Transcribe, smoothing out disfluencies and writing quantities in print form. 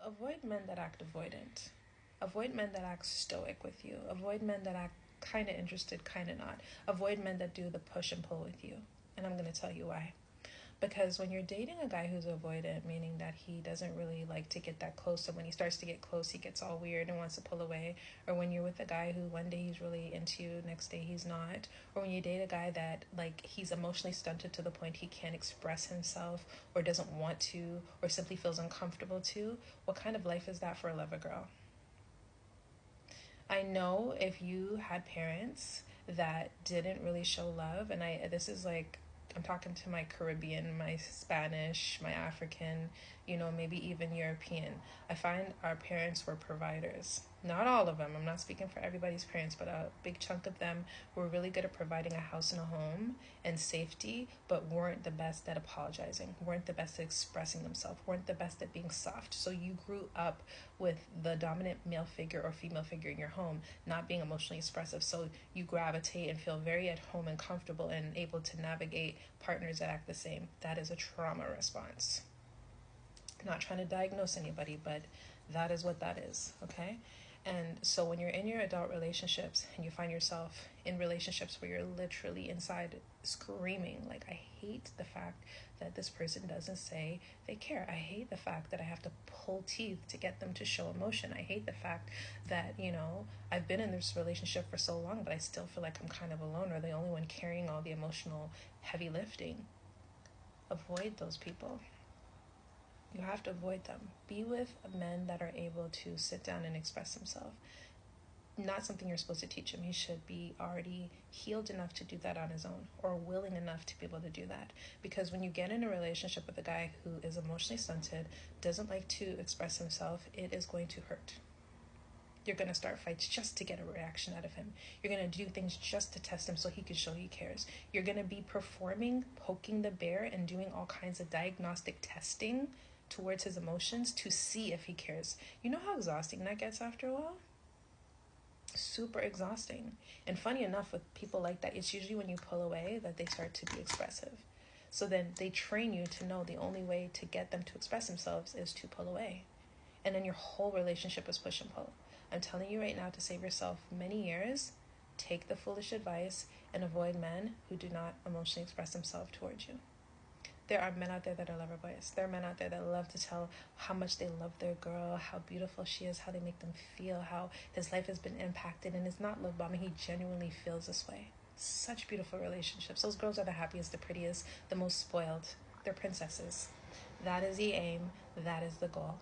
Avoid men that act avoidant. Avoid men that act stoic with you. Avoid men that act kind of interested, kind of not. Avoid men that do the push and pull with you. And I'm going to tell you why. Because when you're dating a guy who's avoidant, meaning that he doesn't really like to get that close, and when he starts to get close, he gets all weird and wants to pull away, or when you're with a guy who one day he's really into you, next day he's not, or when you date a guy that like he's emotionally stunted to the point he can't express himself or doesn't want to or simply feels uncomfortable to, what kind of life is that for a lover girl? I know if you had parents that didn't really show love, and this is like, I'm talking to my Caribbean, my Spanish, my African, maybe even European. I find our parents were providers. Not all of them. I'm not speaking for everybody's parents, but a big chunk of them were really good at providing a house and a home and safety, but weren't the best at apologizing, weren't the best at expressing themselves, weren't the best at being soft. So you grew up with the dominant male figure or female figure in your home not being emotionally expressive. So you gravitate and feel very at home and comfortable and able to navigate partners that act the same. That is a trauma response. I'm not trying to diagnose anybody, but that is what that is, okay? And so when you're in your adult relationships and you find yourself in relationships where you're literally inside screaming, like, I hate the fact that this person doesn't say they care. I hate the fact that I have to pull teeth to get them to show emotion. I hate the fact that, I've been in this relationship for so long, but I still feel like I'm kind of alone or the only one carrying all the emotional heavy lifting. Avoid those people. You have to avoid them. Be with men that are able to sit down and express themselves. Not something you're supposed to teach him. He should be already healed enough to do that on his own, or willing enough to be able to do that. Because when you get in a relationship with a guy who is emotionally stunted, doesn't like to express himself, it is going to hurt. You're going to start fights just to get a reaction out of him. You're going to do things just to test him so he can show he cares. You're going to be performing, poking the bear, and doing all kinds of diagnostic testing towards his emotions to see if he cares. You know how exhausting that gets after a while? Super exhausting. And funny enough, with people like that, it's usually when you pull away that they start to be expressive. So then they train you to know the only way to get them to express themselves is to pull away. And then your whole relationship is push and pull. I'm telling you right now, to save yourself many years, take the foolish advice and avoid men who do not emotionally express themselves towards you. There are men out there that are lover boys. There are men out there that love to tell how much they love their girl, how beautiful she is, how they make them feel, how his life has been impacted, and it's not love bombing. He genuinely feels this way. Such beautiful relationships. Those girls are the happiest, the prettiest, the most spoiled. They're princesses. That is the aim. That is the goal.